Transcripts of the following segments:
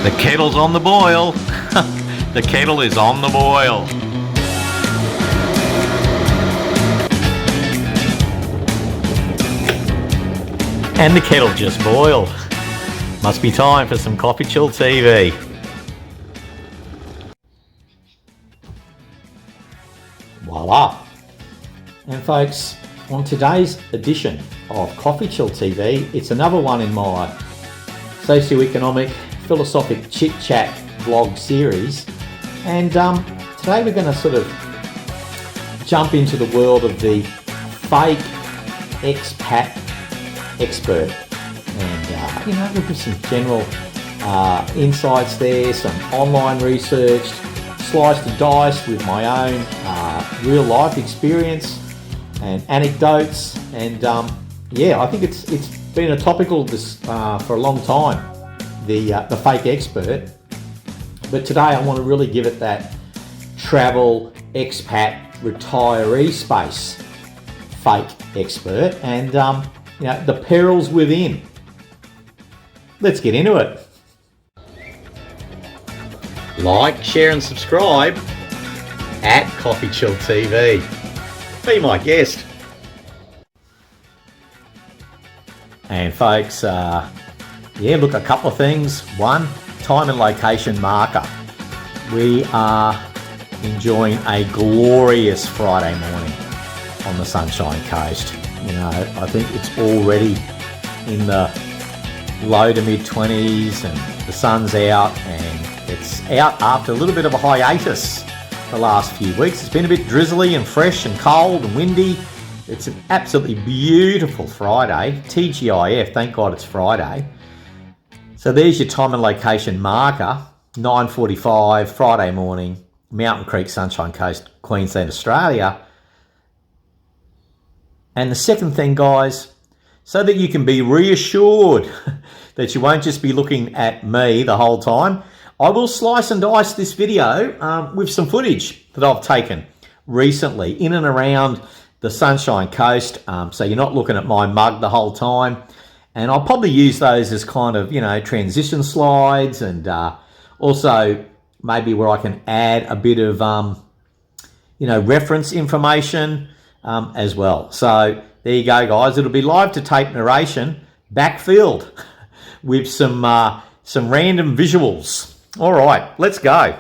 The kettle's on the boil. The kettle is on the boil. And the kettle just boiled. Must be time for some CoffeeChillTV. Voila. And folks, on today's edition of CoffeeChillTV, it's another one in my socioeconomic philosophic chit-chat vlog series. And today we're going to sort of jump into the world of the fake expat expert. And there'll be some general insights there, some online research, sliced and diced with my own real life experience and anecdotes. And I think it's been a topical this for a long time, the fake expert. But today I want to really give it that travel, expat, retiree space fake expert, and the perils within. Let's get into it. Like, share and subscribe at CoffeeChillTV. Be my guest. And folks, look, a couple of things. One, time and location marker. We are enjoying a glorious Friday morning on the Sunshine Coast. I think it's already in the low to mid 20s and the sun's out, and it's out after a little bit of a hiatus the last few weeks. It's been a bit drizzly and fresh and cold and windy. It's an absolutely beautiful Friday. TGIF, thank God it's Friday. So there's your time and location marker, 9:45 Friday morning, Mountain Creek, Sunshine Coast, Queensland, Australia. And the second thing, guys, so that you can be reassured that you won't just be looking at me the whole time, I will slice and dice this video with some footage that I've taken recently in and around the Sunshine Coast, so you're not looking at my mug the whole time. And I'll probably use those as kind of, transition slides, and also maybe where I can add a bit of, reference information as well. So there you go, guys. It'll be live to tape narration, backfilled with some random visuals. All right, let's go.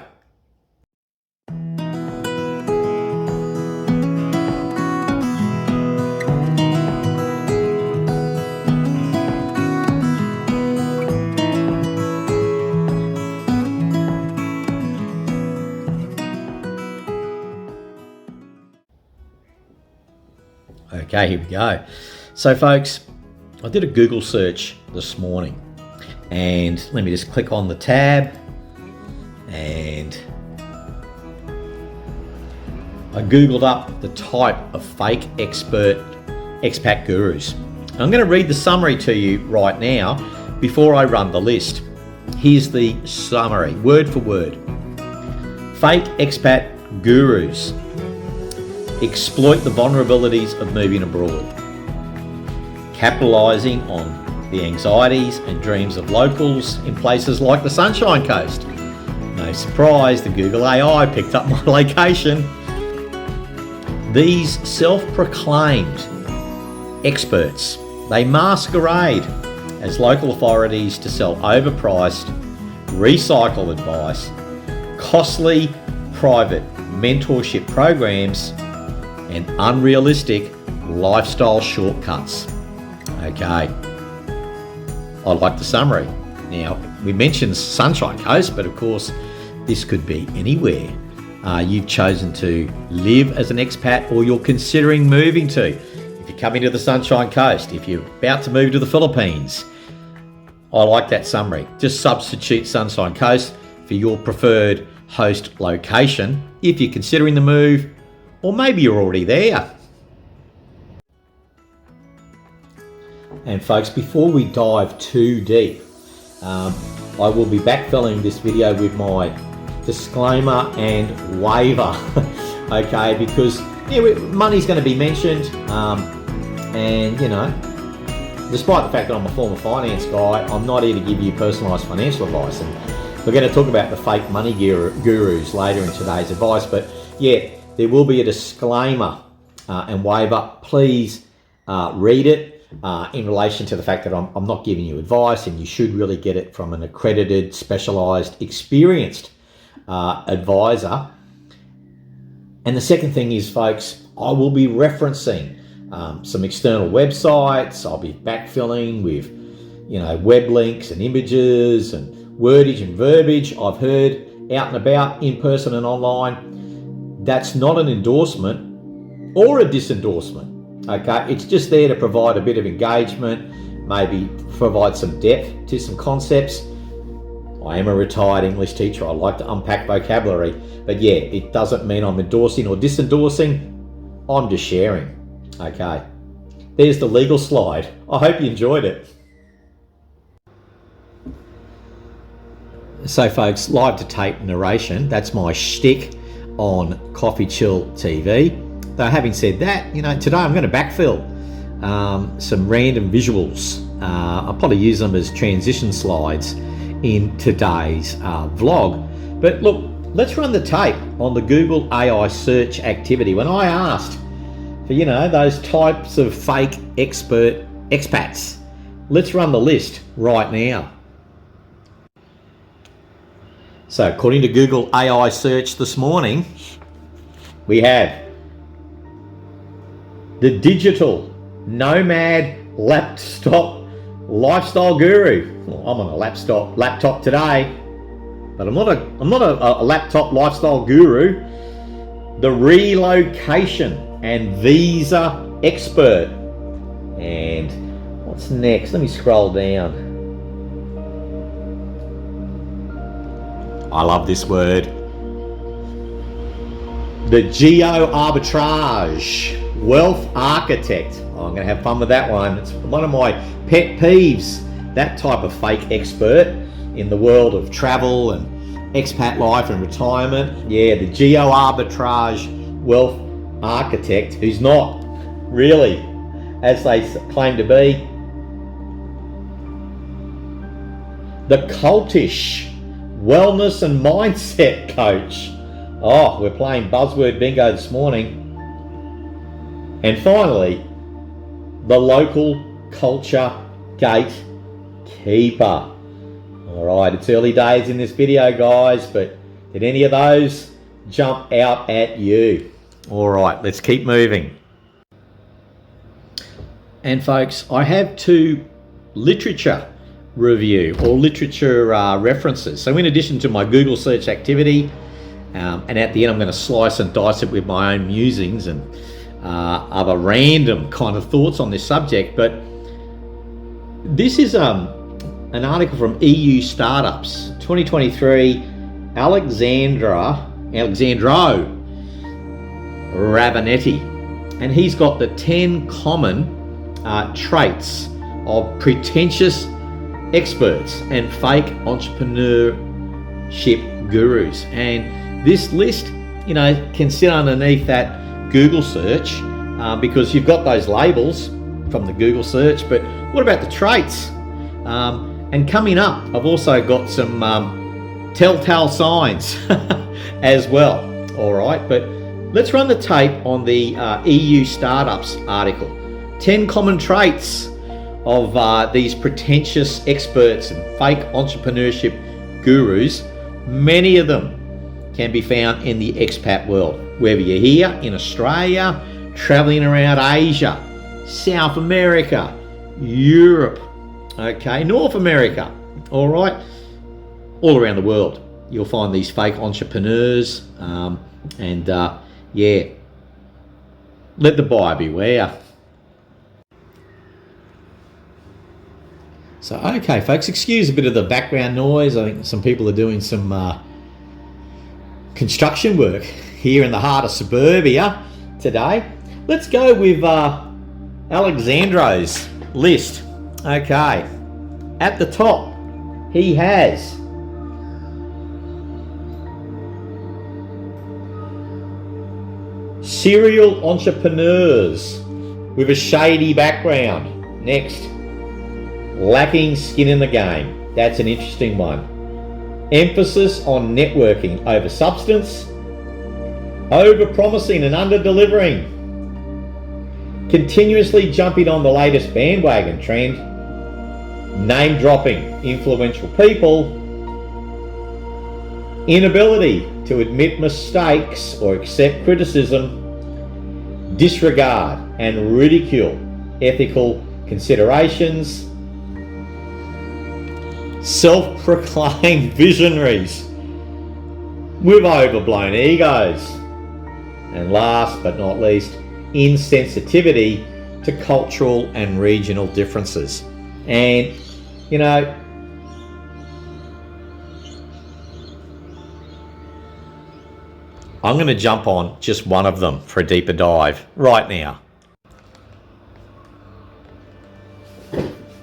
Okay, here we go. So folks, I did a Google search this morning, and let me just click on the tab, and I Googled up the type of fake expat gurus. I'm going to read the summary to you right now before I run the list. Here's the summary, word for word. Fake expat gurus exploit the vulnerabilities of moving abroad, capitalising on the anxieties and dreams of locals in places like the Sunshine Coast. No surprise, the Google AI picked up my location. These self-proclaimed experts, they masquerade as local authorities to sell overpriced, recycle advice, costly private mentorship programs, and unrealistic lifestyle shortcuts. Okay, I like the summary. Now, we mentioned Sunshine Coast, but of course, this could be anywhere you've chosen to live as an expat, or you're considering moving to. If you're coming to the Sunshine Coast, if you're about to move to the Philippines, I like that summary. Just substitute Sunshine Coast for your preferred host location if you're considering the move, or maybe you're already there. And folks, before we dive too deep, I will be backfilling this video with my disclaimer and waiver, okay, because money's going to be mentioned, and despite the fact that I'm a former finance guy, I'm not here to give you personalised financial advice. And We're going to talk about the fake money gurus later in today's advice, but yeah, there will be a disclaimer and waiver. Please read it in relation to the fact that I'm not giving you advice, and you should really get it from an accredited, specialised, experienced advisor. And the second thing is, folks, I will be referencing some external websites. I'll be backfilling with, web links and images and wordage and verbiage I've heard out and about, in person and online. That's not an endorsement or a disendorsement, okay? It's just there to provide a bit of engagement, maybe provide some depth to some concepts. I am a retired English teacher. I like to unpack vocabulary, but yeah, it doesn't mean I'm endorsing or disendorsing. I'm just sharing, okay? There's the legal slide. I hope you enjoyed it. So folks, live to tape narration, that's my shtick on CoffeeChillTV. Though having said that, today I'm going to backfill some random visuals. I'll probably use them as transition slides in today's vlog. But look, let's run the tape on the Google AI search activity. When I asked for, those types of fake expats, let's run the list right now. So according to Google AI search this morning, we have the digital nomad laptop lifestyle guru. Well, I'm on a laptop today, but I'm not a laptop lifestyle guru. The relocation and visa expert. And what's next? Let me scroll down. I love this word. The geo-arbitrage wealth architect. Oh, I'm going to have fun with that one. It's one of my pet peeves, that type of fake expert in the world of travel and expat life and retirement. Yeah, the geo-arbitrage wealth architect, who's not really as they claim to be. The cultish wellness and mindset coach. Oh, we're playing buzzword bingo this morning. And finally, the local culture gatekeeper. All right, it's early days in this video, guys, but did any of those jump out at you? All right, let's keep moving. And folks, I have two literature review or literature references. So in addition to my Google search activity, and at the end I'm going to slice and dice it with my own musings and other random kind of thoughts on this subject, but this is an article from EU Startups 2023, Alexandro Rabanetti, and he's got the 10 common traits of pretentious experts and fake entrepreneurship gurus. And this list, can sit underneath that Google search because you've got those labels from the Google search, but what about the traits? And coming up, I've also got some telltale signs as well. All right, but let's run the tape on the EU Startups article. 10 common traits of these pretentious experts and fake entrepreneurship gurus. Many of them can be found in the expat world, whether you're here in Australia, traveling around Asia, South America, Europe, okay, North America, all right, all around the world. You'll find these fake entrepreneurs, yeah, let the buyer beware. So, okay, folks, excuse a bit of the background noise. I think some people are doing some construction work here in the heart of suburbia today. Let's go with Alexandro's list. Okay, at the top, he has serial entrepreneurs with a shady background. Next, lacking skin in the game. That's an interesting one. emphasis on networking over substance, over-promising and under-delivering, continuously jumping on the latest bandwagon trend, name-dropping influential people, inability to admit mistakes or accept criticism, disregard and ridicule ethical considerations, self-proclaimed visionaries with overblown egos, and last but not least, insensitivity to cultural and regional differences. And you know, I'm going to jump on just one of them for a deeper dive right now.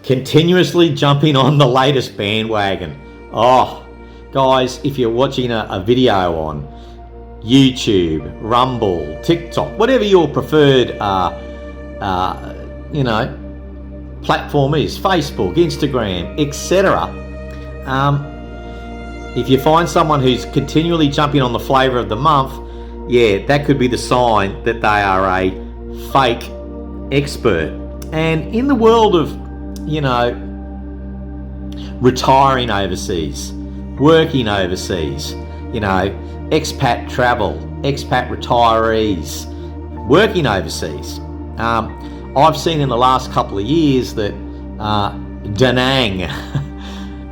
Continuously jumping on the latest bandwagon. Oh, guys, if you're watching a video on YouTube, Rumble, TikTok, whatever your preferred, platform is, Facebook, Instagram, etc. If you find someone who's continually jumping on the flavour of the month, yeah, that could be the sign that they are a fake expert. And in the world of, retiring overseas, working overseas, expat travel, expat retirees, working overseas. I've seen in the last couple of years that Da Nang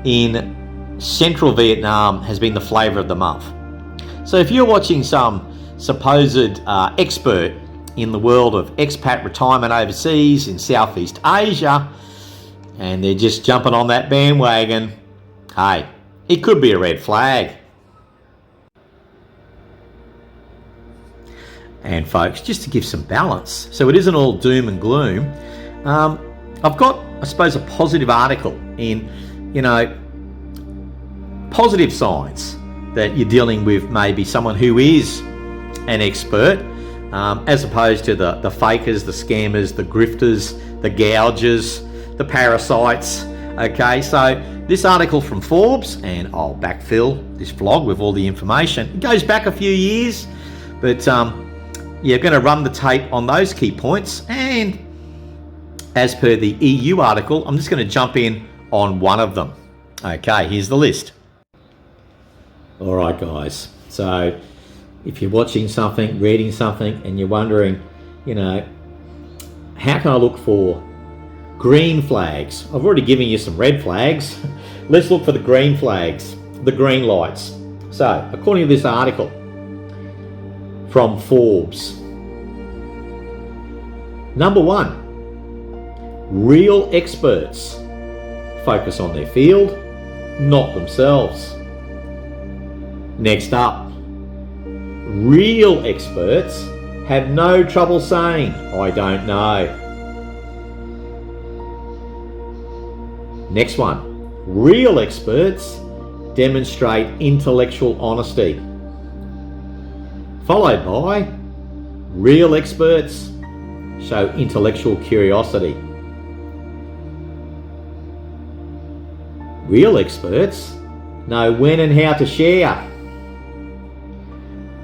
in central Vietnam has been the flavour of the month. So if you're watching some supposed expert in the world of expat retirement overseas in Southeast Asia, and they're just jumping on that bandwagon, hey, it could be a red flag. And folks, just to give some balance, so it isn't all doom and gloom, I've got, I suppose, a positive article in, positive signs that you're dealing with maybe someone who is an expert, as opposed to the fakers, the scammers, the grifters, the gougers, the parasites. Okay, so this article from Forbes, and I'll backfill this vlog with all the information. It goes back a few years, but you're going to run the tape on those key points, and as per the EU article, I'm just going to jump in on one of them. Okay, here's the list. All right, guys. So if you're watching something, reading something, and you're wondering, how can I look for green flags? I've already given you some red flags. Let's look for the green flags, the green lights. So according to this article from Forbes, number 1, real experts focus on their field, not themselves. Next up, real experts have no trouble saying, I don't know. Next one, real experts demonstrate intellectual honesty. Followed by, real experts show intellectual curiosity. Real experts know when and how to share.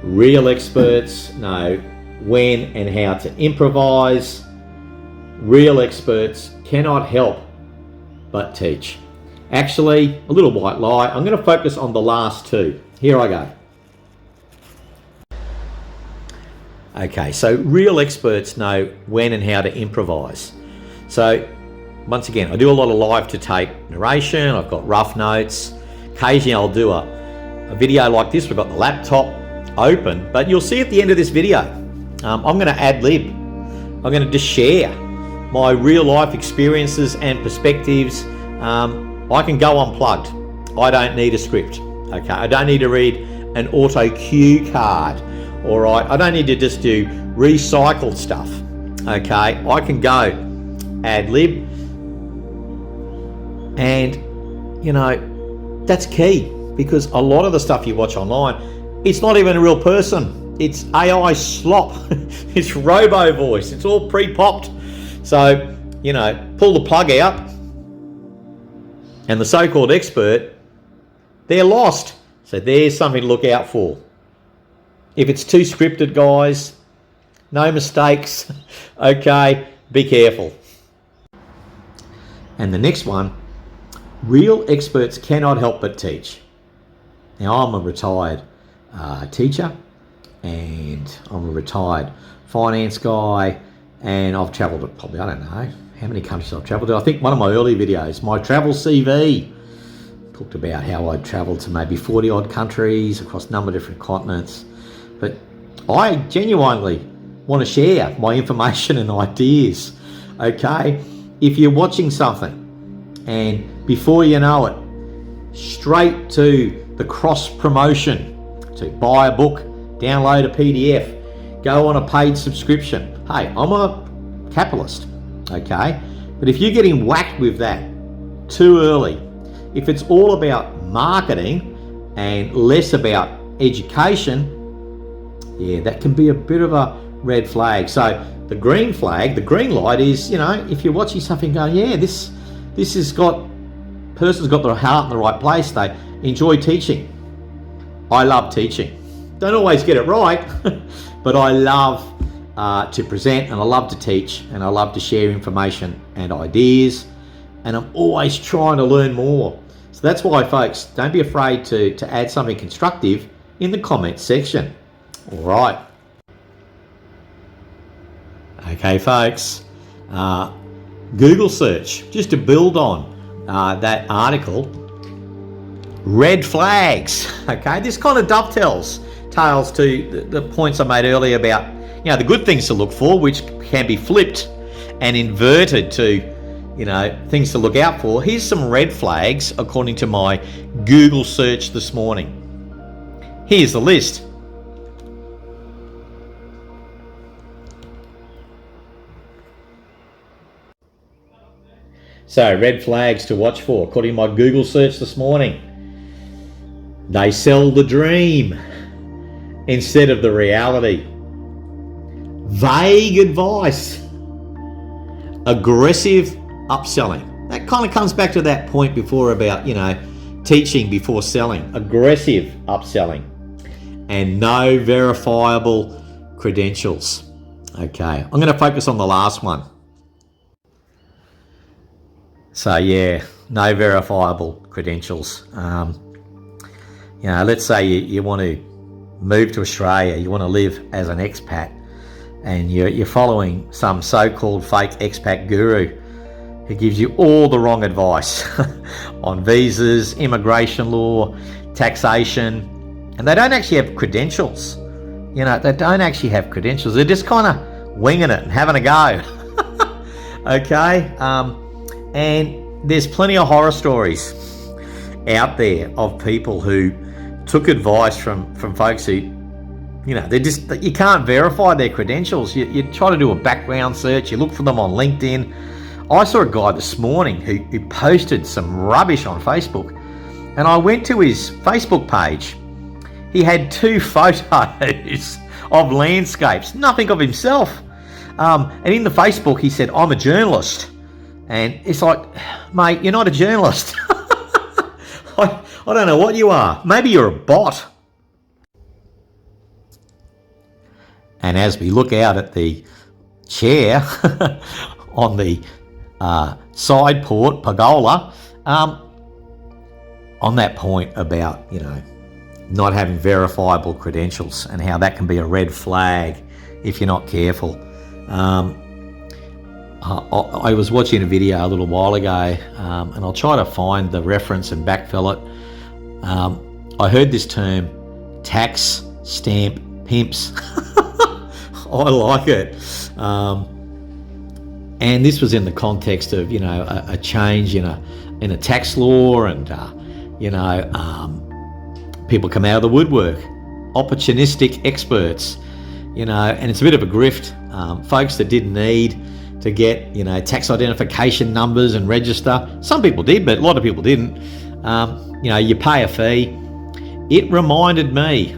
Real experts know when and how to improvise. Real experts cannot help but teach. Actually, a little white lie. I'm going to focus on the last two. Here I go. Okay, so real experts know when and how to improvise. So once again, I do a lot of live to tape narration. I've got rough notes. Occasionally I'll do a video like this. We've got the laptop open, but you'll see at the end of this video, I'm going to ad lib. I'm going to just share my real life experiences and perspectives. I can go unplugged. I don't need a script. Okay, I don't need to read an auto cue card. All right, I don't need to just do recycled stuff. Okay, I can go ad lib, and that's key, because a lot of the stuff you watch online, it's not even a real person. It's AI slop. It's robo voice. It's all pre-popped. So, pull the plug out, and the so-called expert they're lost. So there's something to look out for. If it's too scripted, guys, no mistakes, okay, be careful. And the next one, real experts cannot help but teach. Now, I'm a retired teacher, and I'm a retired finance guy, and I've travelled to probably, I don't know how many countries I've travelled to. I think one of my early videos, my travel CV, talked about how I'd travelled to maybe 40 odd countries across a number of different continents. But I genuinely want to share my information and ideas, okay? If you're watching something and before you know it, straight to the cross promotion, to buy a book, download a PDF, go on a paid subscription. Hey, I'm a capitalist, okay? But if you're getting whacked with that too early, if it's all about marketing and less about education, yeah, that can be a bit of a red flag. So the green flag, the green light is, you know, if you're watching something going, yeah, this has got, person's got their heart in the right place, they enjoy teaching. I love teaching. Don't always get it right, but I love to present, and I love to teach, and I love to share information and ideas, and I'm always trying to learn more. So that's why, folks, don't be afraid to add something constructive in the comments section. All right. Okay, folks, Google search, just to build on that article, red flags. Okay, this kind of dovetails to the points I made earlier about, you know, the good things to look for, which can be flipped and inverted to, you know, things to look out for. Here's some red flags according to my Google search this morning. Here's the list. So, red flags to watch for according to my Google search this morning. They sell the dream instead of the reality. Vague advice. Aggressive upselling. That kind of comes back to that point before about, you know, teaching before selling. Aggressive upselling. And no verifiable credentials. Okay, I'm going to focus on the last one. So yeah, no verifiable credentials. You know, let's say you want to move to Australia, you want to live as an expat, and you're following some so-called fake expat guru who gives you all the wrong advice on visas, immigration law, taxation, and they don't actually have credentials. You know, they don't actually have credentials. They're just kind of winging it and having a go. Okay, and there's plenty of horror stories out there of people who took advice from folks who, you know, they're just, you can't verify their credentials. You try to do a background search, you look for them on LinkedIn. I saw a guy this morning who posted some rubbish on Facebook, and I went to his Facebook page. He had 2 photos of landscapes, nothing of himself. And in the Facebook, he said, "I'm a journalist." And it's like, mate, you're not a journalist. I don't know what you are. Maybe you're a bot. And as we look out at the chair on the side port pergola, on that point about, you know, not having verifiable credentials and how that can be a red flag if you're not careful. I was watching a video a little while ago, and I'll try to find the reference and backfill it. I heard this term, tax stamp pimps. I like it. And this was in the context of, you know, a change in a tax law, and you know, people come out of the woodwork, opportunistic experts, you know, and it's a bit of a grift. Folks that didn't need to get, you know, tax identification numbers and register. Some people did, but a lot of people didn't. You know, you pay a fee. It reminded me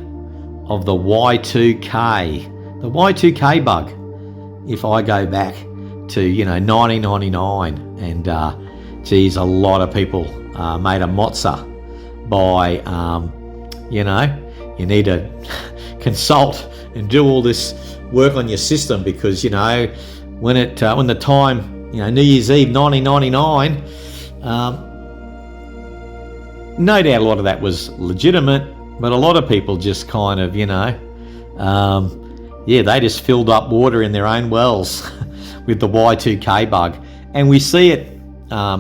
of the Y2K, the Y2K bug. If I go back to, you know, 1999, and geez, a lot of people made a mozza by, you know, you need to consult and do all this work on your system, because, you know, when the time, you know, New Year's Eve 1999, no doubt a lot of that was legitimate, but a lot of people just kind of, you know, yeah, they just filled up water in their own wells with the Y2K bug. And we see it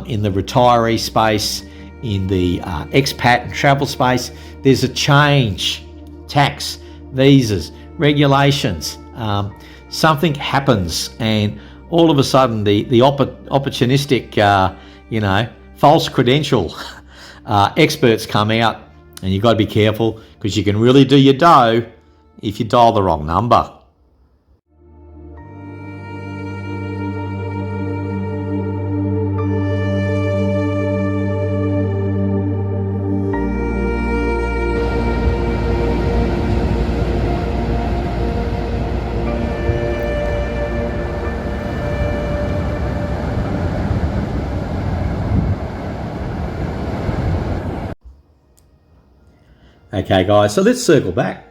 in the retiree space, in the expat and travel space. There's a change, tax, visas, regulations, something happens, and all of a sudden the opportunistic, you know, false credential experts come out, and you've got to be careful, because you can really do your dough if you dial the wrong number. Okay guys, so let's circle back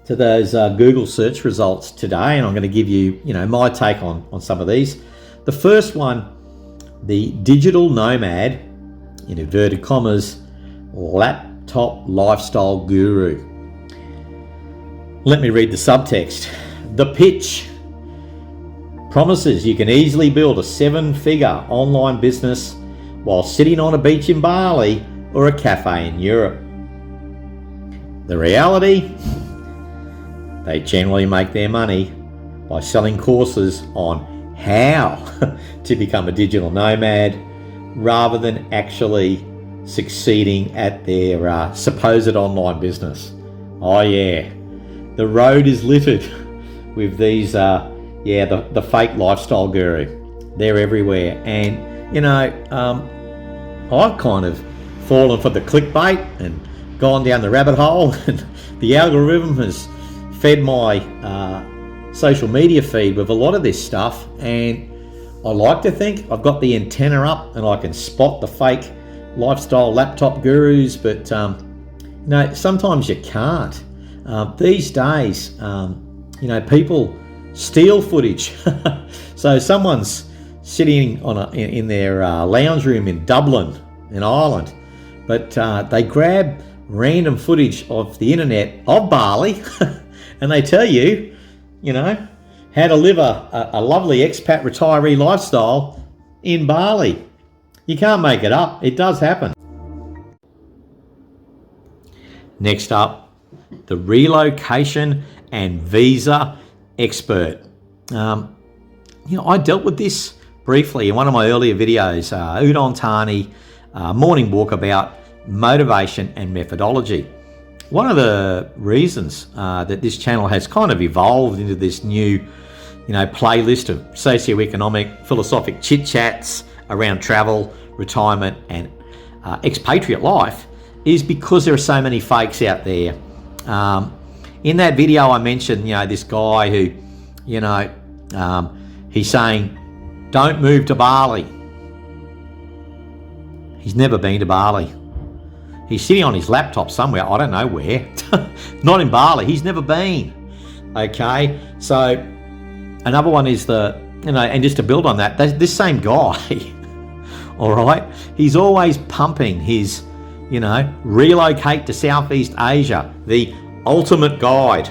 to those Google search results today, and I'm going to give you, you know, my take on some of these. The first one, the digital nomad, in inverted commas, laptop lifestyle guru. Let me read the subtext. The pitch promises you can easily build a 7-figure online business while sitting on a beach in Bali or a cafe in Europe. The reality, they generally make their money by selling courses on how to become a digital nomad, rather than actually succeeding at their supposed online business. Oh yeah, the road is littered with these, the fake lifestyle guru. They're everywhere, and you know, I've kind of fallen for the clickbait and gone down the rabbit hole, and the algorithm has fed my social media feed with a lot of this stuff, and I like to think I've got the antenna up and I can spot the fake lifestyle laptop gurus, but you know, sometimes you can't. These days, you know, people steal footage. So someone's sitting in their lounge room in Dublin, in Ireland, but they grab random footage of the internet of Bali and they tell you, you know, how to live a lovely expat retiree lifestyle in Bali. You can't make it up. It does happen. Next up, the relocation and visa expert. You know, I dealt with this briefly in one of my earlier videos, Udon Thani, morning walk, about motivation and methodology. One of the reasons that this channel has kind of evolved into this new, you know, playlist of socioeconomic, philosophic chit chats around travel, retirement, and expatriate life is because there are so many fakes out there. In that video, I mentioned, you know, this guy who, you know, he's saying, don't move to Bali. He's never been to Bali. He's sitting on his laptop somewhere, I don't know where, not in Bali, he's never been. Okay, so another one is the, you know, and just to build on that, this same guy, all right, he's always pumping his, you know, relocate to Southeast Asia, the ultimate guide.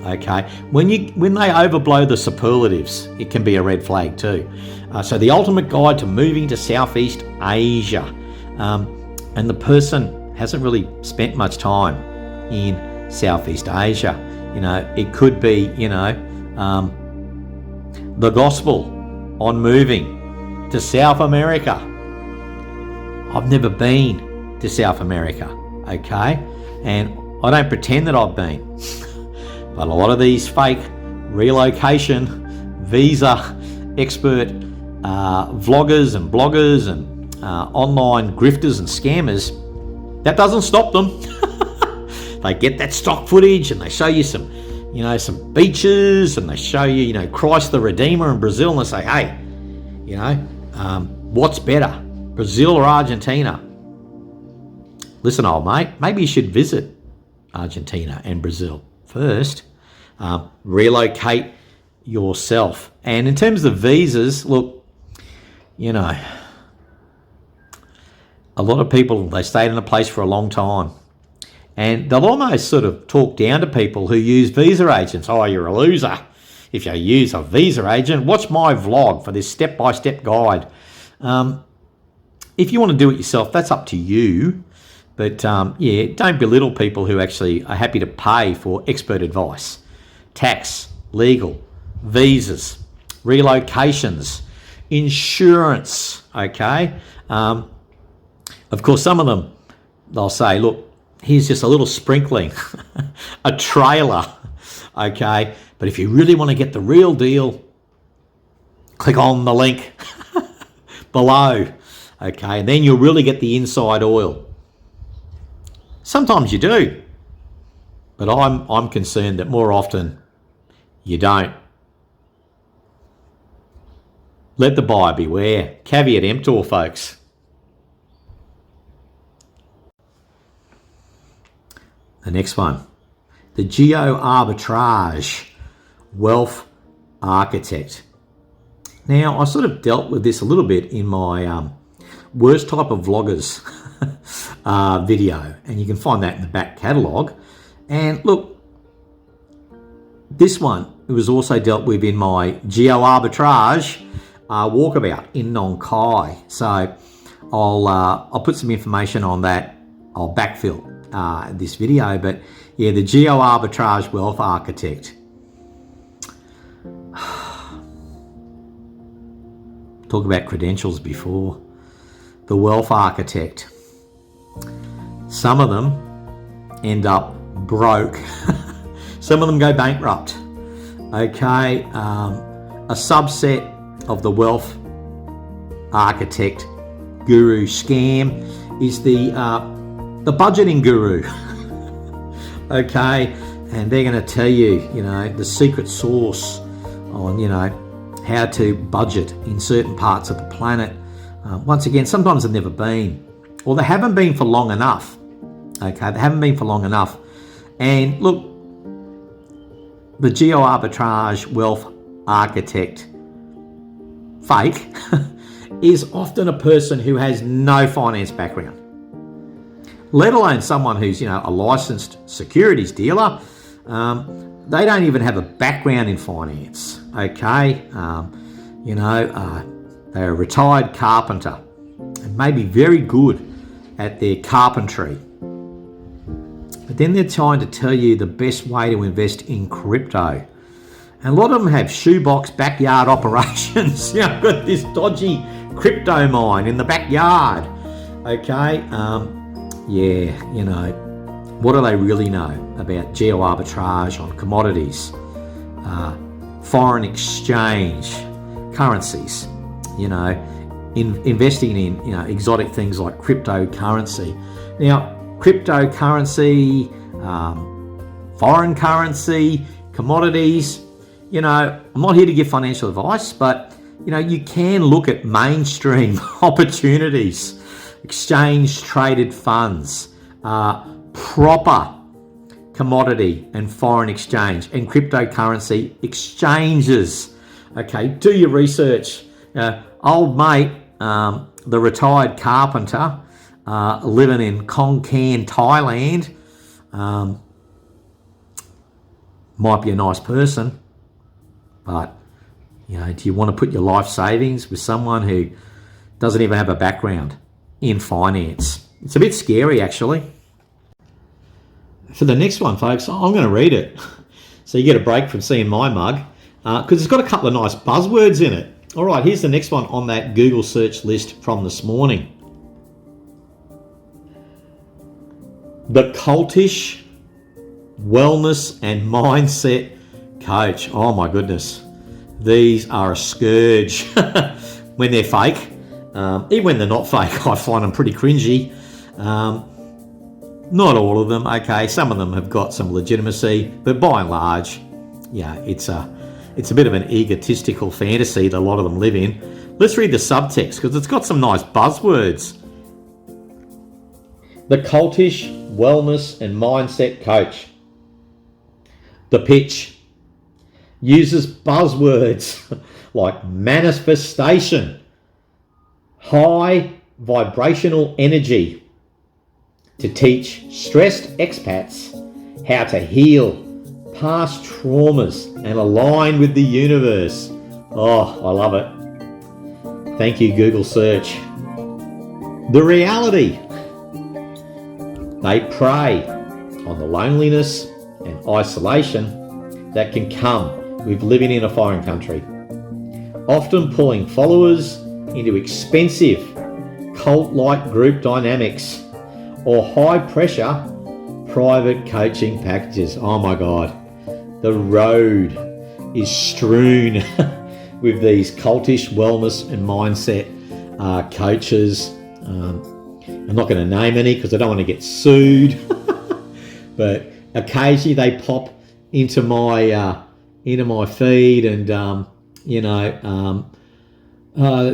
Okay, when they overblow the superlatives, it can be a red flag too. So the ultimate guide to moving to Southeast Asia. And the person hasn't really spent much time in Southeast Asia. You know, it could be, you know, the gospel on moving to South America. I've never been to South America, okay? And I don't pretend that I've been. But a lot of these fake relocation, visa expert vloggers and bloggers and online grifters and scammers, that doesn't stop them. They get that stock footage and they show you some, you know, some beaches, and they show you, you know, Christ the Redeemer in Brazil, and they say, hey, you know, what's better, Brazil or Argentina? listen, old mate, maybe you should visit Argentina and Brazil first. Relocate yourself. And in terms of visas, look, you know, a lot of people, they stayed in a place for a long time. And they'll almost sort of talk down to people who use visa agents. Oh, you're a loser if you use a visa agent. Watch my vlog for this step-by-step guide. If you want to do it yourself, that's up to you. But yeah, don't belittle people who actually are happy to pay for expert advice. Tax, legal, visas, relocations, insurance, okay? Of course, some of them, they'll say, look, here's just a little sprinkling, a trailer, okay? But if you really want to get the real deal, click on the link below, okay? And then you'll really get the inside oil. Sometimes you do, but I'm concerned that more often you don't. Let the buyer beware. Caveat emptor, folks. The next one, the geo-arbitrage wealth architect. Now, I sort of dealt with this a little bit in my worst type of vloggers video, and you can find that in the back catalogue. And look, this one, it was also dealt with in my geo-arbitrage walkabout in Nong Khai. So I'll put some information on that. I'll backfill this video, but yeah, the geo-arbitrage wealth architect. Talk about credentials before. The wealth architect. Some of them end up broke. Some of them go bankrupt. Okay, a subset of the wealth architect guru scam is the budgeting guru. Okay, and they're going to tell you, you know, the secret sauce on, you know, how to budget in certain parts of the planet. Once again, sometimes they've never been, or they haven't been for long enough. Okay, they haven't been for long enough. And look, the geo-arbitrage wealth architect fake is often a person who has no finance background, let alone someone who's, you know, a licensed securities dealer. They don't even have a background in finance, okay? You know, they're a retired carpenter and may be very good at their carpentry. But then they're trying to tell you the best way to invest in crypto. And a lot of them have shoebox backyard operations. You know, got this dodgy crypto mine in the backyard, okay? Yeah, you know, what do they really know about geo-arbitrage on commodities, foreign exchange, currencies, you know, investing in, you know, exotic things like cryptocurrency. Now, cryptocurrency, foreign currency, commodities, you know, I'm not here to give financial advice, but, you know, you can look at mainstream opportunities, exchange traded funds, proper commodity and foreign exchange and cryptocurrency exchanges. Okay, do your research. Old mate, the retired carpenter, living in Khon Kaen, Thailand, might be a nice person, but, you know, do you want to put your life savings with someone who doesn't even have a background in finance? It's a bit scary, actually. For the next one, folks, I'm going to read it so you get a break from seeing my mug, because it's got a couple of nice buzzwords in it. All right, here's the next one on that Google search list from this morning. The cultish wellness and mindset coach. Oh my goodness. These are a scourge when they're fake. Even when they're not fake, I find them pretty cringy. Not all of them, okay. Some of them have got some legitimacy, but by and large, yeah, it's a bit of an egotistical fantasy that a lot of them live in. Let's read the subtext because it's got some nice buzzwords. The cultish wellness and mindset coach. The pitch uses buzzwords like manifestation, high vibrational energy to teach stressed expats how to heal past traumas and align with the universe. Oh, I love it. Thank you, Google search. The reality. They prey on the loneliness and isolation that can come with living in a foreign country, often pulling followers into expensive cult-like group dynamics or high-pressure private coaching packages. Oh my God, the road is strewn with these cultish wellness and mindset coaches. I'm not going to name any because I don't want to get sued, but occasionally they pop into my feed, and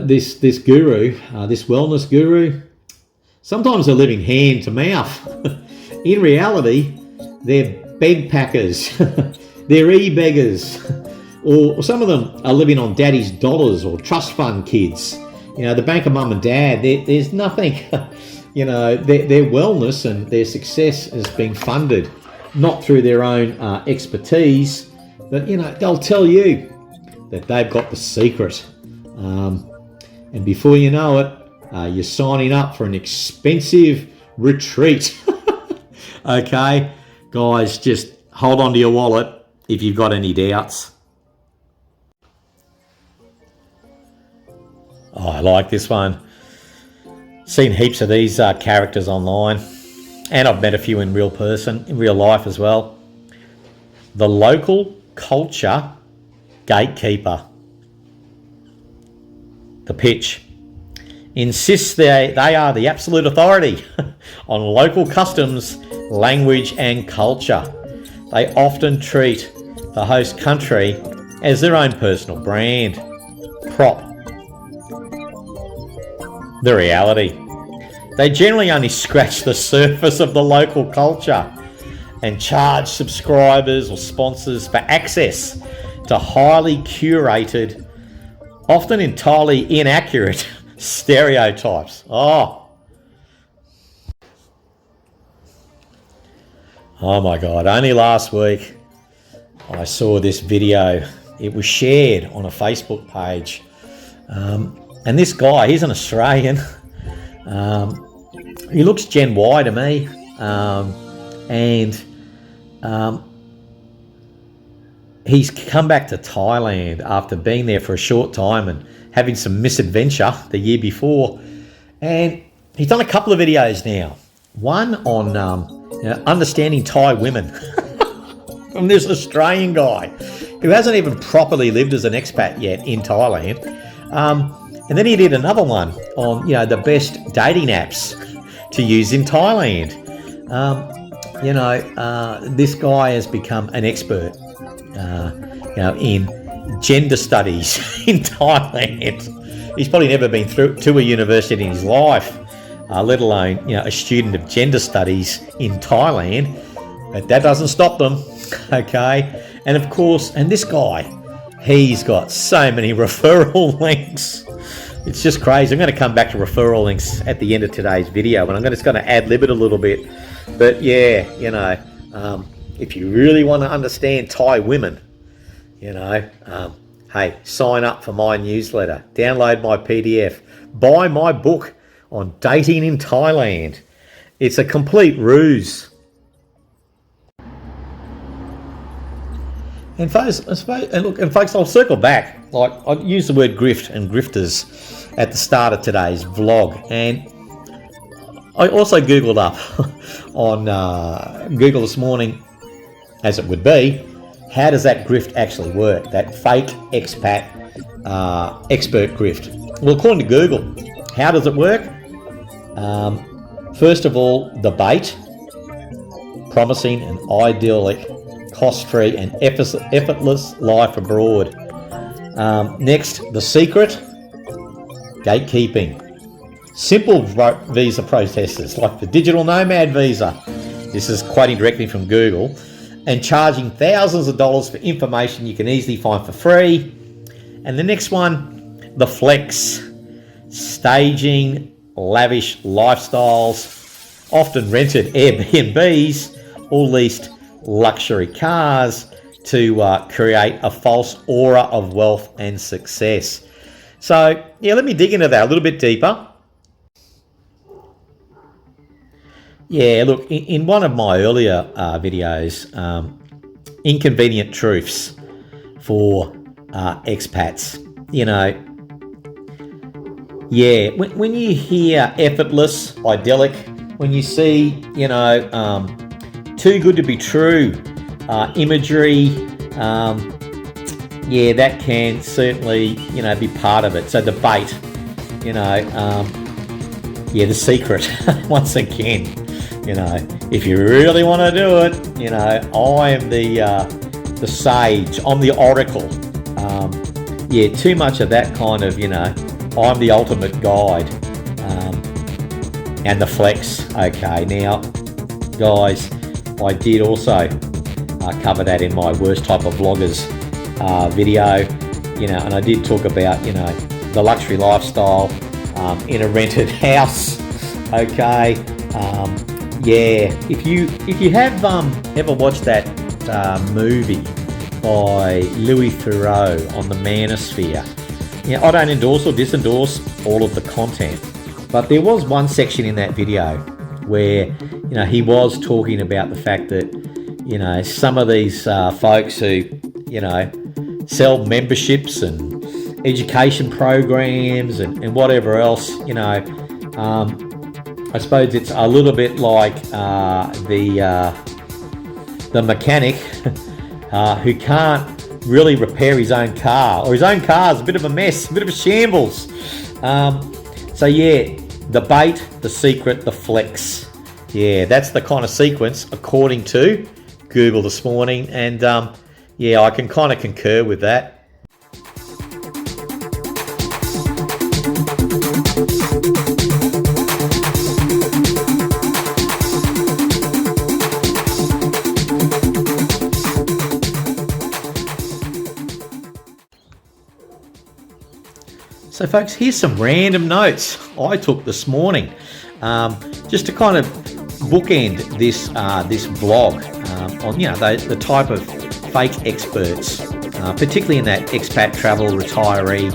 this guru, this wellness guru, sometimes they're living hand to mouth. In reality, they're beg packers, they're e-beggars, or some of them are living on daddy's dollars or trust fund kids. You know, the bank of mum and dad, there's nothing, their wellness and their success is being funded, not through their own expertise, but, they'll tell you that they've got the secret. And before you know it, you're signing up for an expensive retreat. Okay, guys, just hold on to your wallet if you've got any doubts. Oh, I like this one. Seen heaps of these characters online, and I've met a few in real life as well. The local culture gatekeeper. The pitch. Insists they are the absolute authority on local customs, language and culture. They often treat the host country as their own personal brand. Prop. The reality. They generally only scratch the surface of the local culture and charge subscribers or sponsors for access to highly curated, often entirely inaccurate stereotypes. Oh my God, only last week I saw this video. It was shared on a Facebook page. And this guy, he's an Australian. He looks Gen Y to me. He's come back to Thailand after being there for a short time and having some misadventure the year before. And he's done a couple of videos now. One on understanding Thai women from this Australian guy who hasn't even properly lived as an expat yet in Thailand. And then he did another one on, the best dating apps to use in Thailand. This guy has become an expert, in gender studies in Thailand. He's probably never been to a university in his life, let alone, a student of gender studies in Thailand. But that doesn't stop them, okay? And of course, and this guy, he's got so many referral links. It's just crazy. I'm going to come back to referral links at the end of today's video, and I'm just going to ad-lib it a little bit. But yeah, if you really want to understand Thai women, hey, sign up for my newsletter, download my PDF, buy my book on dating in Thailand. It's a complete ruse. And folks, I'll circle back. Like, I used the word grift and grifters at the start of today's vlog, and I also Googled up on Google this morning, as it would be, how does that grift actually work? That fake expat expert grift. Well, according to Google, how does it work? First of all, the bait, promising an idyllic, cost-free and effortless life abroad. Next, the secret, gatekeeping. simple visa processes like the digital nomad visa. This is quoting directly from Google, and charging thousands of dollars for information you can easily find for free. And the next one, the flex, staging lavish lifestyles, often rented Airbnbs or leased luxury cars to create a false aura of wealth and success. So yeah, let me dig into that a little bit deeper. Yeah, look, in one of my earlier videos, inconvenient truths for expats, you know, yeah, when you hear effortless, idyllic, when you see, you know, too good to be true imagery, yeah, that can certainly, you know, be part of it. So the bait, you know, yeah, the secret, once again. You know, if you really want to do it, you know, I am the sage. I'm the oracle. Yeah, too much of that kind of, you know, I'm the ultimate guide. And the flex. Okay, now, guys, I did also cover that in my worst type of vloggers video. You know, and I did talk about, you know, the luxury lifestyle in a rented house. Okay. Yeah, if you have ever watched that movie by Louis Theroux on the manosphere, yeah, I don't endorse or disendorse all of the content, but there was one section in that video where, you know, he was talking about the fact that, you know, some of these folks who, you know, sell memberships and education programs and whatever else, you know, I suppose it's a little bit like the mechanic who can't really repair his own car, or his own car's a bit of a mess, a bit of a shambles. So yeah, the bait, the secret, the flex. Yeah, that's the kind of sequence according to Google this morning, and yeah, I can kind of concur with that. So folks, here's some random notes I took this morning, just to kind of bookend this this vlog on, you know, the type of fake experts, particularly in that expat travel retiree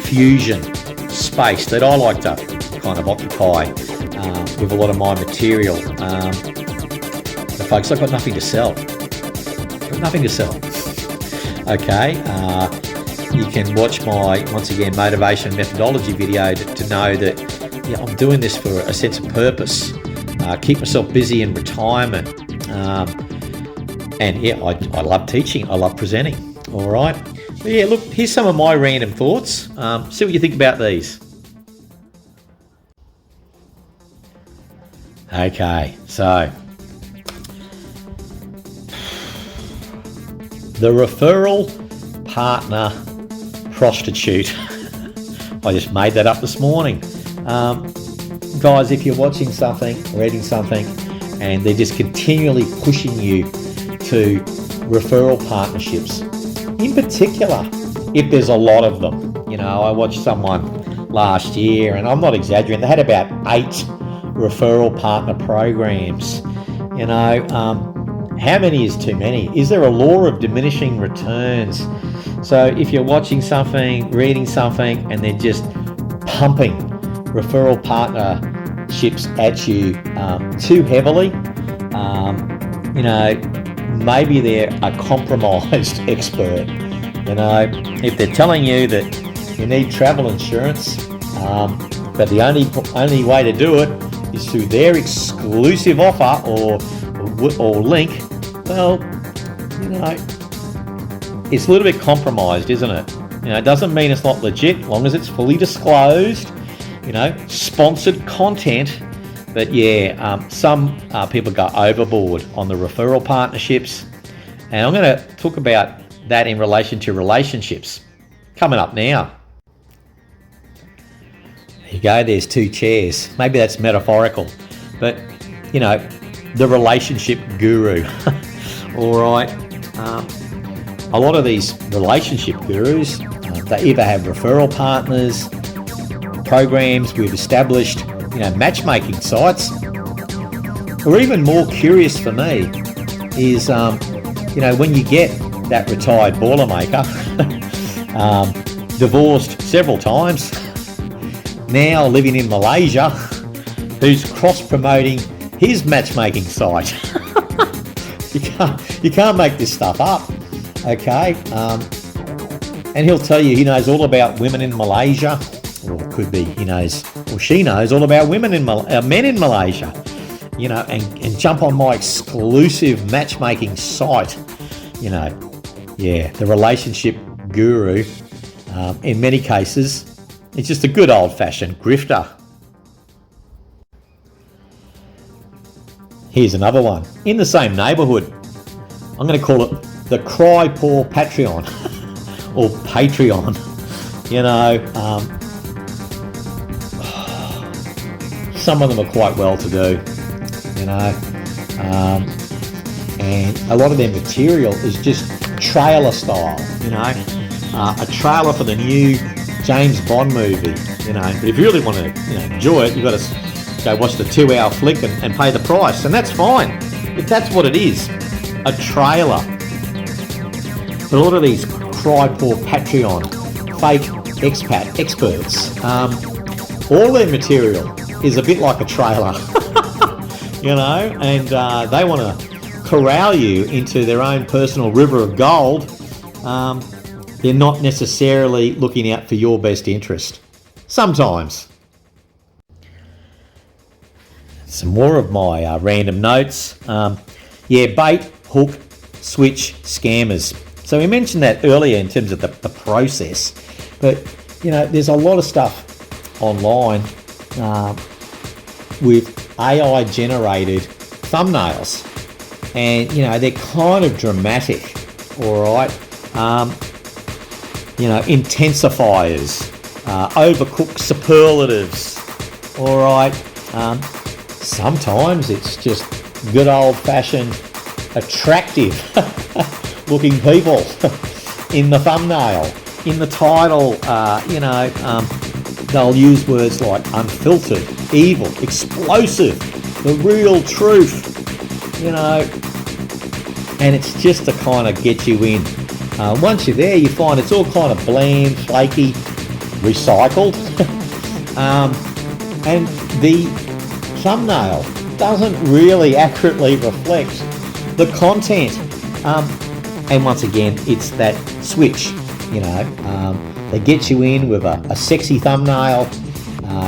fusion space that I like to kind of occupy with a lot of my material. So folks, I've got nothing to sell. Okay. You can watch my, once again, motivation methodology video to know that, yeah, I'm doing this for a sense of purpose. Keep myself busy in retirement. And yeah, I love teaching. I love presenting. All right. But yeah, look, here's some of my random thoughts. See what you think about these. Okay, so the referral partner prostitute. I just made that up this morning. Guys, if you're watching something, reading something, and they're just continually pushing you to referral partnerships, in particular, if there's a lot of them. You know, I watched someone last year, and I'm not exaggerating, they had about 8 referral partner programs. You know, how many is too many? Is there a law of diminishing returns? So if you're watching something, reading something, and they're just pumping referral partnerships at you too heavily, you know, maybe they're a compromised expert. You know, if they're telling you that you need travel insurance, but the only way to do it is through their exclusive offer or link, well, you know, it's a little bit compromised, isn't it? You know, it doesn't mean it's not legit, as long as it's fully disclosed, you know, sponsored content. But yeah, some people go overboard on the referral partnerships. And I'm going to talk about that in relation to relationships coming up now. you go, there's two chairs. Maybe that's metaphorical, but you know, the relationship guru. All right. A lot of these relationship gurus, they either have referral partners, programs with established, you know, matchmaking sites, or even more curious for me is, you know, when you get that retired boilermaker, divorced several times, now living in Malaysia, who's cross-promoting his matchmaking site. You can't make this stuff up, okay? And he'll tell you he knows all about women in Malaysia, or it could be he knows, or she knows all about men in Malaysia, you know, and jump on my exclusive matchmaking site, you know. Yeah, the relationship guru, in many cases, it's just a good old-fashioned grifter. Here's another one. In the same neighbourhood, I'm going to call it the Cry Poor Patreon, or Patreon. You know, some of them are quite well to do, you know, and a lot of their material is just trailer style, you know, a trailer for the new James Bond movie, you know. But if you really want to, you know, enjoy it, you've got to go watch the 2-hour flick and pay the price, and that's fine if that's what it is, a trailer. But a lot of these Cry Poor Patreon, fake expat experts, all their material is a bit like a trailer, you know, and they want to corral you into their own personal river of gold. They're not necessarily looking out for your best interest. Sometimes. Some more of my random notes. Yeah, bait, hook, switch, scammers. So we mentioned that earlier in terms of the process, but you know, there's a lot of stuff online with AI generated thumbnails, and you know, they're kind of dramatic, all right. You know, intensifiers, overcooked superlatives, all right. Sometimes it's just good old-fashioned, attractive looking people in the thumbnail, in the title. You know, they'll use words like unfiltered, evil, explosive, the real truth, you know, and it's just to kind of get you in. Once you're there, you find it's all kind of bland, flaky, recycled, and the thumbnail doesn't really accurately reflect the content. And once again, it's that switch, you know. They get you in with a sexy thumbnail,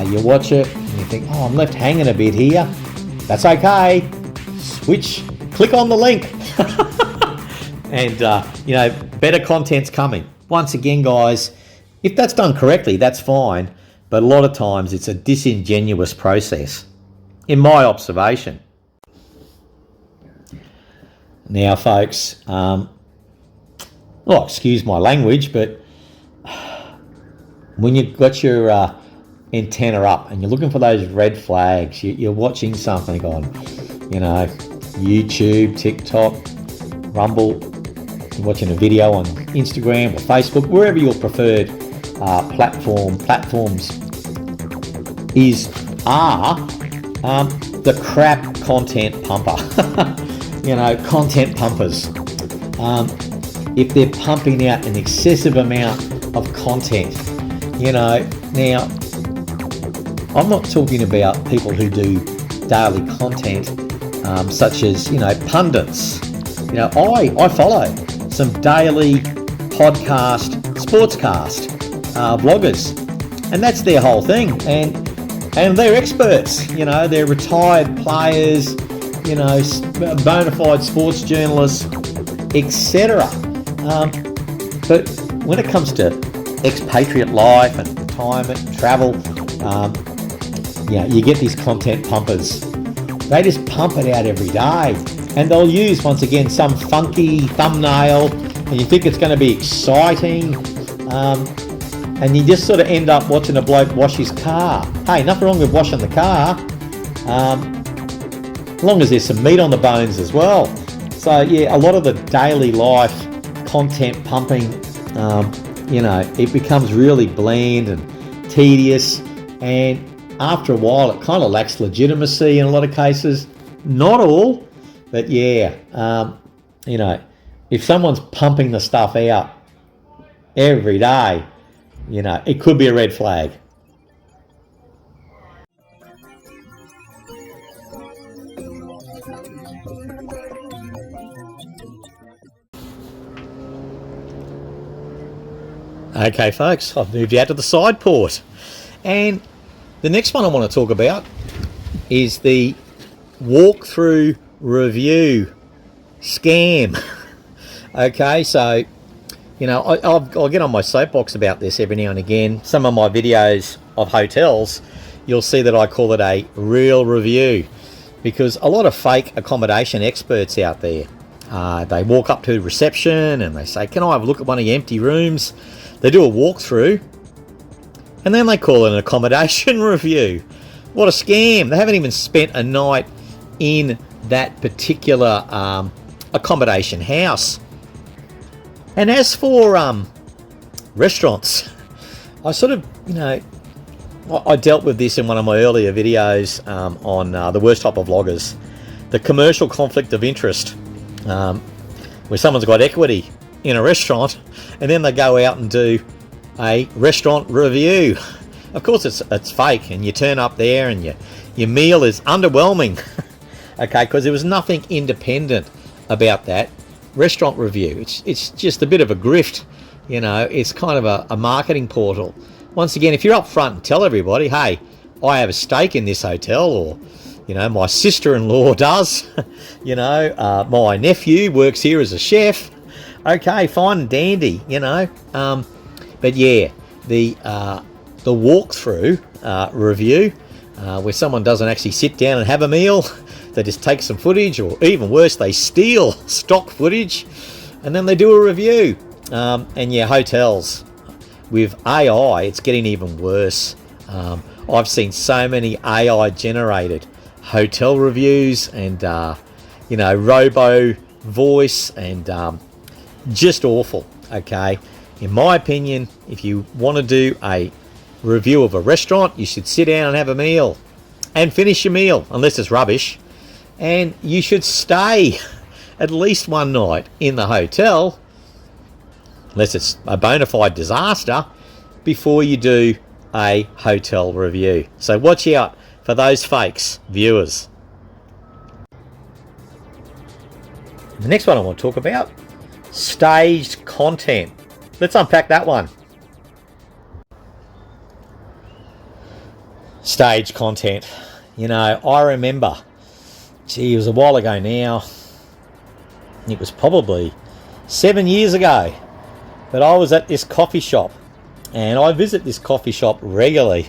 you watch it and you think, oh, I'm left hanging a bit here. That's okay. Switch, click on the link. And, you know, better content's coming. Once again, guys, if that's done correctly, that's fine. But a lot of times it's a disingenuous process, in my observation. Now, folks, oh, excuse my language, but when you've got your antenna up and you're looking for those red flags, you're watching something on, you know, YouTube, TikTok, Rumble, you're watching a video on Instagram or Facebook, wherever your preferred platforms are the crap content pumper. You know, content pumpers. If they're pumping out an excessive amount of content, you know. Now, I'm not talking about people who do daily content, such as, you know, pundits. You know, I follow some daily podcast, sportscast vloggers, and that's their whole thing. And they're experts, you know, they're retired players, you know, bona fide sports journalists, etc. But when it comes to expatriate life and retirement and travel, you know, you get these content pumpers. They just pump it out every day, and they'll use, once again, some funky thumbnail, and you think it's going to be exciting, and you just sort of end up watching a bloke wash his car. Hey, nothing wrong with washing the car, as long as there's some meat on the bones as well. So yeah, a lot of the daily life content pumping, you know, it becomes really bland and tedious, and after a while it kind of lacks legitimacy in a lot of cases. Not all, but yeah, you know, if someone's pumping the stuff out every day, you know, it could be a red flag. Okay folks, I've moved out to the side port, and the next one I want to talk about is the walkthrough review scam. Okay, so you know, I'll get on my soapbox about this every now and again. Some of my videos of hotels, you'll see that I call it a real review, because a lot of fake accommodation experts out there, they walk up to reception and they say, can I have a look at one of your empty rooms? They do a walkthrough and then they call it an accommodation review. What a scam. They haven't even spent a night in that particular accommodation house. And as for restaurants, I sort of, you know, I dealt with this in one of my earlier videos on the worst type of vloggers, the commercial conflict of interest, where someone's got equity in a restaurant and then they go out and do a restaurant review. Of course it's fake, and you turn up there and your meal is underwhelming. Okay, because there was nothing independent about that restaurant review. It's just a bit of a grift, you know. It's kind of a marketing portal. Once again, if you're up front and tell everybody, hey, I have a stake in this hotel, or you know, my sister-in-law does, you know, my nephew works here as a chef, okay, fine and dandy, you know. But yeah, the walkthrough review, where someone doesn't actually sit down and have a meal, they just take some footage, or even worse, they steal stock footage and then they do a review. And yeah, hotels with AI, it's getting even worse. I've seen so many AI generated hotel reviews and you know, robo voice, and just awful. Okay, in my opinion, if you want to do a review of a restaurant, you should sit down and have a meal and finish your meal, unless it's rubbish, and you should stay at least one night in the hotel, unless it's a bona fide disaster, before you do a hotel review. So watch out for those fakes, viewers. The next one I want to talk about, staged content. Let's unpack that one. Staged content. You know, I remember, gee, it was a while ago now. It was probably 7 years ago. But I was at this coffee shop, and I visit this coffee shop regularly.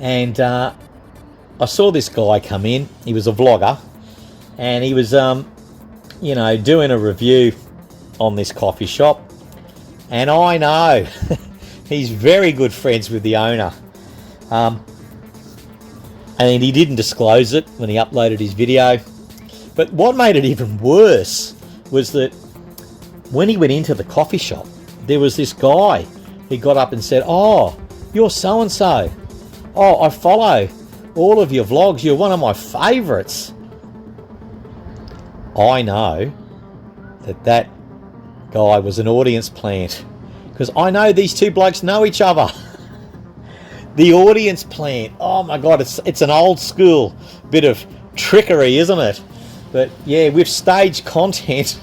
And I saw this guy come in. He was a vlogger, and he was, you know, doing a review on this coffee shop. And I know he's very good friends with the owner. And he didn't disclose it when he uploaded his video. But what made it even worse was that when he went into the coffee shop, there was this guy. He got up and said, "Oh, you're so-and-so. Oh, I follow all of your vlogs. You're one of my favourites." I know that guy was an audience plant, because I know these two blokes know each other. The audience plant. Oh my God, it's an old school bit of trickery, isn't it? But yeah, with staged content,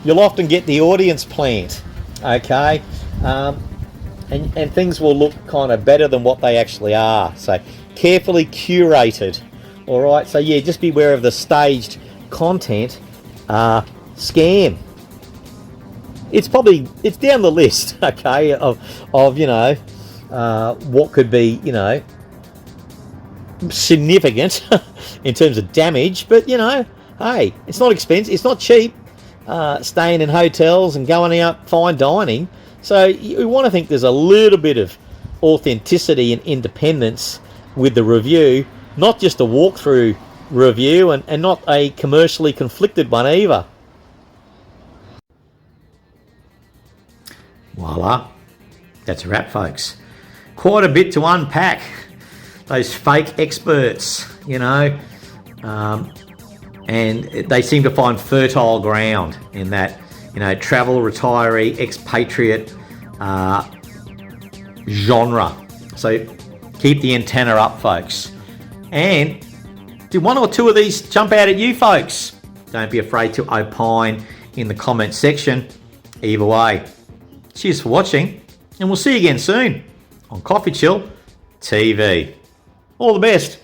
you'll often get the audience plant. Okay, and things will look kind of better than what they actually are. So carefully curated. All right. So yeah, just beware of the staged content scam. It's down the list. Okay, of you know. What could be, you know, significant in terms of damage, but you know, hey, it's not expensive, it's not cheap, staying in hotels and going out fine dining. So you want to think there's a little bit of authenticity and independence with the review, not just a walkthrough review, and not a commercially conflicted one either. Voila, that's a wrap, folks. Quite a bit to unpack. Those fake experts, you know, and they seem to find fertile ground in that, you know, travel, retiree, expatriate genre. So keep the antenna up, folks. And did one or two of these jump out at you, folks? Don't be afraid to opine in the comment section. Either way, cheers for watching, and we'll see you again soon on Coffee Chill TV. All the best.